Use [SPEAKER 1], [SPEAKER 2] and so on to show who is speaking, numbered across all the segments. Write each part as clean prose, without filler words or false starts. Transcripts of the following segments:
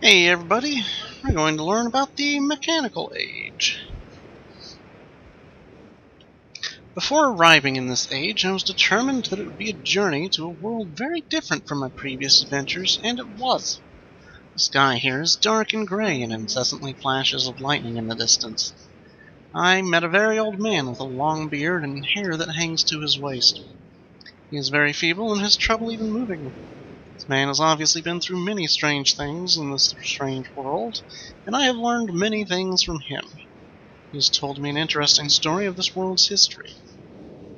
[SPEAKER 1] Hey everybody, we're going to learn about the Mechanical Age. Before arriving in this age, I was determined that it would be a journey to a world very different from my previous adventures, and it was. The sky here is dark and gray and incessantly flashes of lightning in the distance. I met a very old man with a long beard and hair that hangs to his waist. He is very feeble and has trouble even moving. This man has obviously been through many strange things in this strange world, and I have learned many things from him. He has told me an interesting story of this world's history.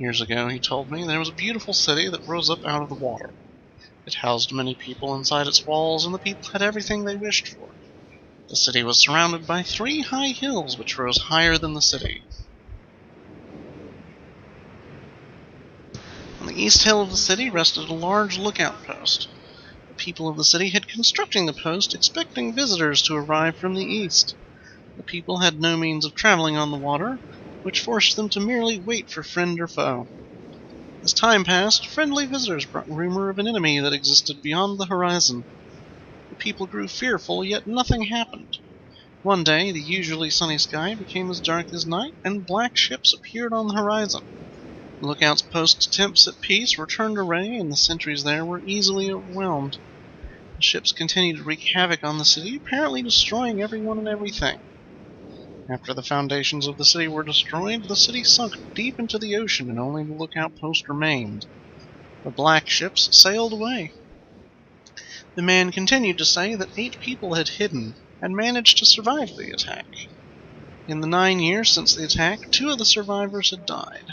[SPEAKER 1] Years ago, he told me there was a beautiful city that rose up out of the water. It housed many people inside its walls, and the people had everything they wished for. The city was surrounded by 3 high hills which rose higher than the city. On the east hill of the city rested a large lookout post. The people of the city had constructed the post expecting visitors to arrive from the east. The people had no means of traveling on the water, which forced them to merely wait for friend or foe. As time passed, friendly visitors brought rumor of an enemy that existed beyond the horizon. The people grew fearful, yet nothing happened. One day, the usually sunny sky became as dark as night, and black ships appeared on the horizon. The lookout's post attempts at peace were turned away, and the sentries there were easily overwhelmed. The ships continued to wreak havoc on the city, apparently destroying everyone and everything. After the foundations of the city were destroyed, the city sunk deep into the ocean and only the lookout post remained. The black ships sailed away. The man continued to say that 8 people had hidden and managed to survive the attack. In the 9 years since the attack, 2 of the survivors had died.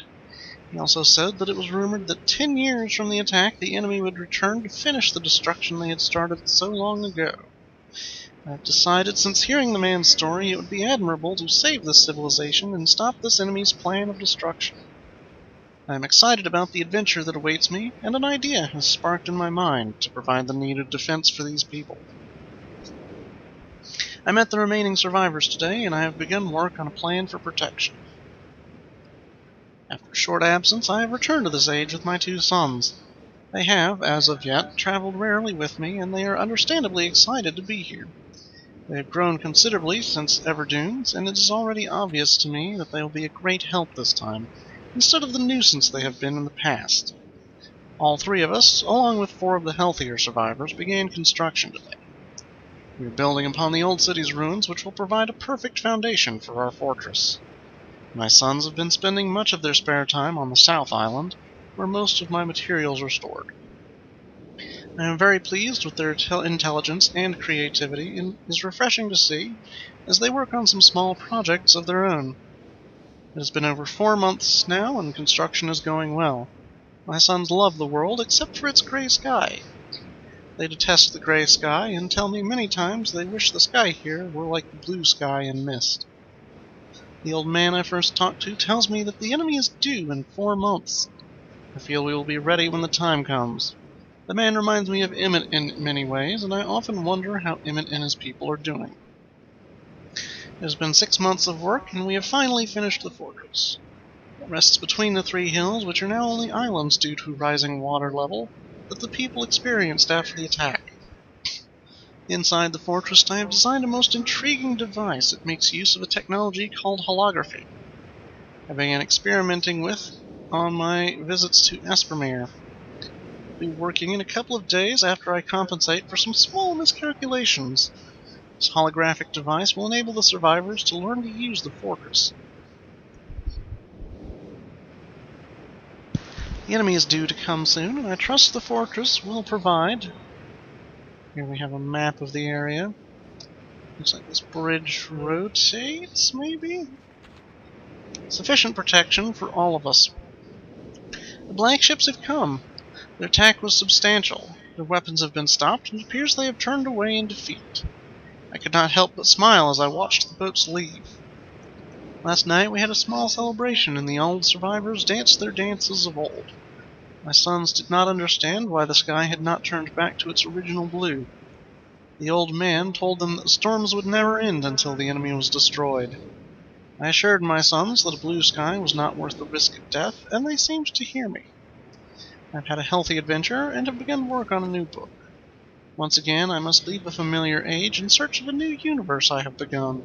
[SPEAKER 1] He also said that it was rumored that 10 years from the attack the enemy would return to finish the destruction they had started so long ago. I've decided, since hearing the man's story, it would be admirable to save this civilization and stop this enemy's plan of destruction. I am excited about the adventure that awaits me, and an idea has sparked in my mind to provide the needed defense for these people. I met the remaining survivors today, and I have begun work on a plan for protection. After a short absence, I have returned to this age with my 2 sons. They have, as of yet, traveled rarely with me, and they are understandably excited to be here. They have grown considerably since Everdunes, and it is already obvious to me that they will be a great help this time, instead of the nuisance they have been in the past. All 3 of us, along with 4 of the healthier survivors, began construction today. We are building upon the old city's ruins, which will provide a perfect foundation for our fortress. My sons have been spending much of their spare time on the South Island, where most of my materials are stored. I am very pleased with their intelligence and creativity, and it is refreshing to see as they work on some small projects of their own. It has been over 4 months now, and construction is going well. My sons love the world except for its gray sky. They detest the gray sky and tell me many times they wish the sky here were like the blue sky and mist. The old man I first talked to tells me that the enemy is due in 4 months. I feel we will be ready when the time comes. The man reminds me of Emmett in many ways, and I often wonder how Emmett and his people are doing. It has been 6 months of work, and we have finally finished the fortress. It rests between the 3 hills, which are now only islands due to rising water level that the people experienced after the attack. Inside the fortress, I have designed a most intriguing device that makes use of a technology called holography. I began experimenting with on my visits to Espermere. Be working in a couple of days after I compensate for some small miscalculations. This holographic device will enable the survivors to learn to use the fortress. The enemy is due to come soon, and I trust the fortress will provide. Here we have a map of the area. Looks like this bridge rotates, maybe? Sufficient protection for all of us. The black ships have come. Their attack was substantial. Their weapons have been stopped, and it appears they have turned away in defeat. I could not help but smile as I watched the boats leave. Last night we had a small celebration, and the old survivors danced their dances of old. My sons did not understand why the sky had not turned back to its original blue. The old man told them that storms would never end until the enemy was destroyed. I assured my sons that a blue sky was not worth the risk of death, and they seemed to hear me. I've had a healthy adventure, and have begun work on a new book. Once again, I must leave the familiar age in search of a new universe I have begun.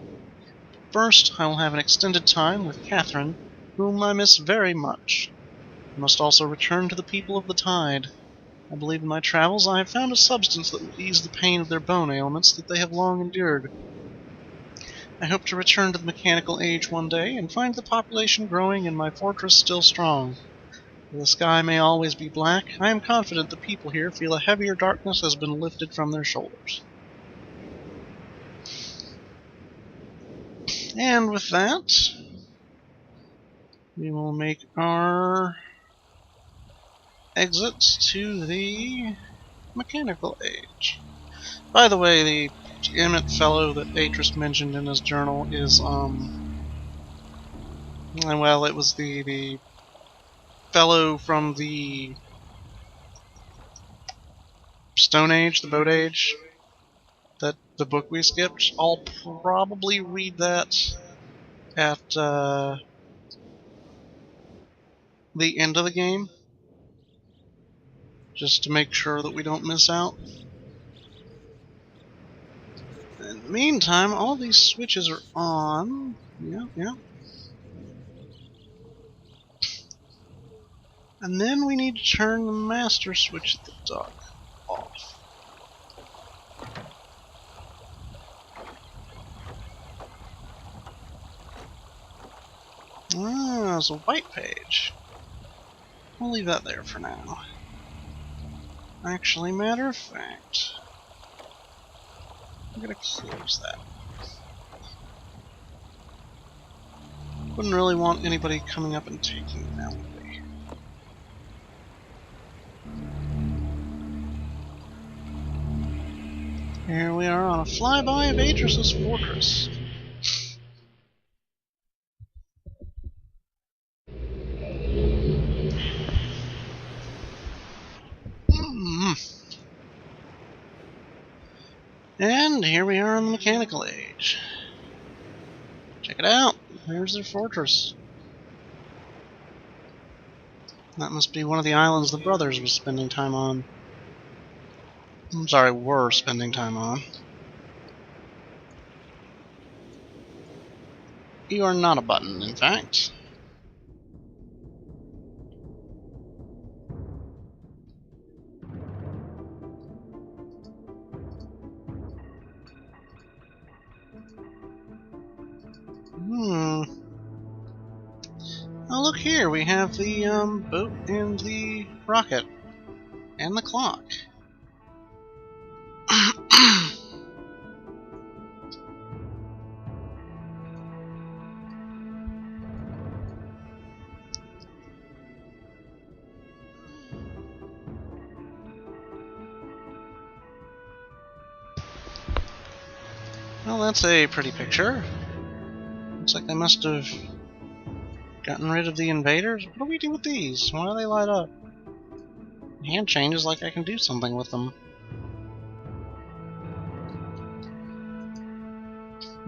[SPEAKER 1] First, I will have an extended time with Catherine, whom I miss very much. I must also return to the people of the Tide. I believe in my travels I have found a substance that will ease the pain of their bone ailments that they have long endured. I hope to return to the mechanical age one day and find the population growing and my fortress still strong. Though the sky may always be black, I am confident the people here feel a heavier darkness has been lifted from their shoulders. And with that, we will make our exit to the mechanical age. By the way, the Emmett fellow that Atris mentioned in his journal is, well, it was the fellow from the Stone Age, the Boat Age, that the book we skipped. I'll probably read that at the end of the game, just to make sure that we don't miss out. In the meantime, all these switches are on. Yeah. And then we need to turn the master switch at the dock off. Ah, it's a white page. We'll leave that there for now. Actually, matter of fact, I'm gonna close that. Wouldn't really want anybody coming up and taking it out with me. Here we are on a flyby of Atris's fortress. And here we are on the mechanical age. Check it out. There's their fortress. That must be one of the islands the brothers were spending time on. I'm sorry, were spending time on. You are not a button, in fact. Oh, look here, we have the boat and the rocket and the clock. Well, that's a pretty picture. Looks like they must have gotten rid of the invaders. What do we do with these? Why do they light up? The hand changes like I can do something with them.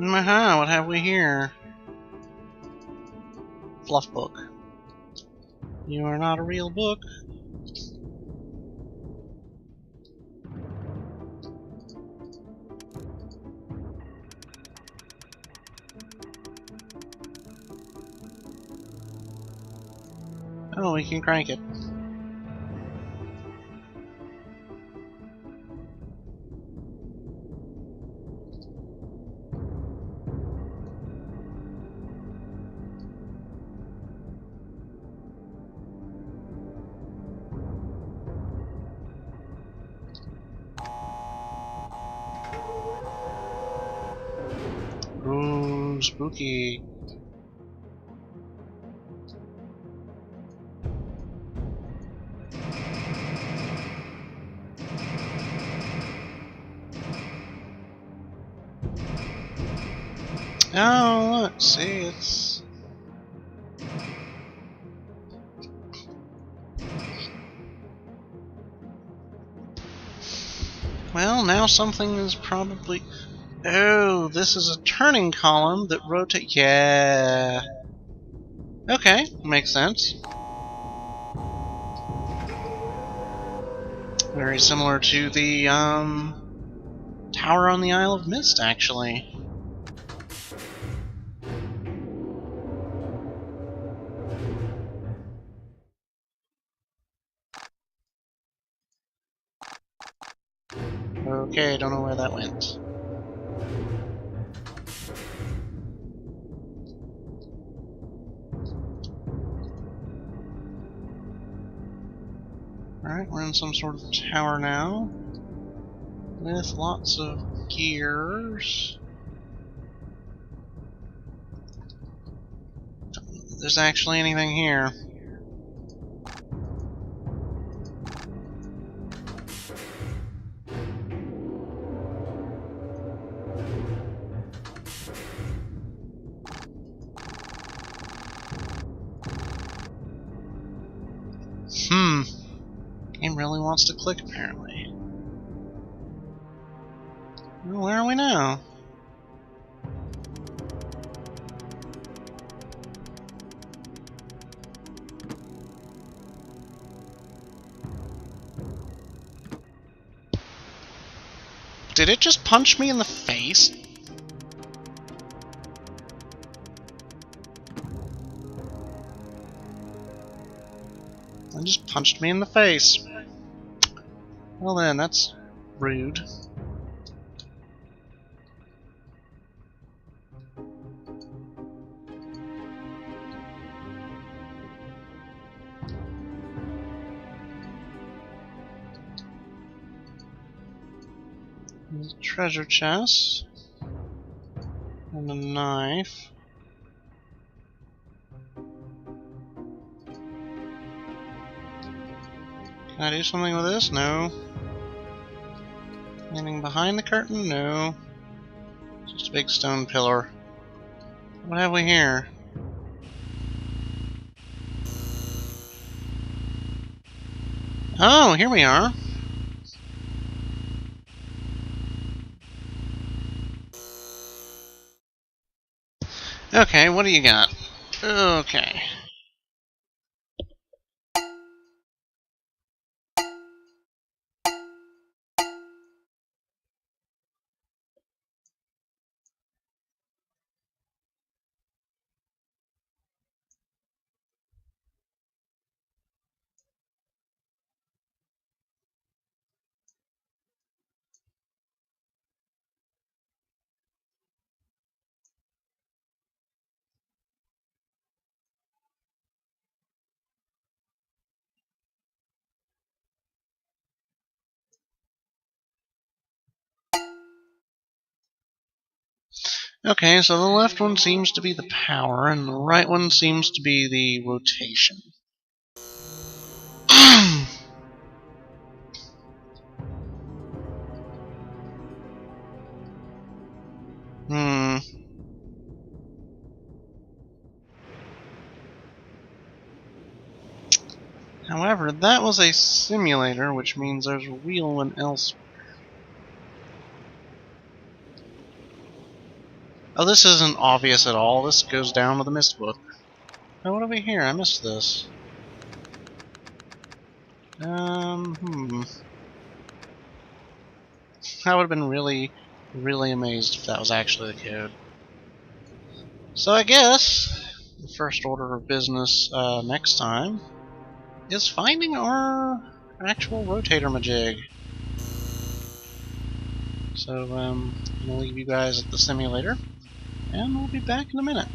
[SPEAKER 1] Aha, what have we here? Fluff book. You are not a real book. Oh, we can crank it. Ooh, spooky. Oh, look, see, it's... Well, now something is probably... Oh, this is a turning column that rotates... Yeah... Okay, makes sense. Very similar to the, tower on the Isle of Mist, actually. Okay, don't know where that went. Alright, we're in some sort of tower now, with lots of gears. There's actually anything here. Game really wants to click, apparently. Well, where are we now? Did it just punch me in the face? It just punched me in the face. Well then, that's rude. There's a treasure chest. And a knife. Can I do something with this? No. Anything behind the curtain? No. Just a big stone pillar. What have we here? Oh, here we are. Okay, what do you got? Okay. Okay, so the left one seems to be the power, and the right one seems to be the rotation. However, that was a simulator, which means there's a real one else. Oh, this isn't obvious at all. This goes down to the Mist Book. Oh, what have we here? I missed this. I would have been really amazed if that was actually the code. So I guess the first order of business next time is finding our actual rotator majig. So I'm gonna leave you guys at the simulator, and we'll be back in a minute.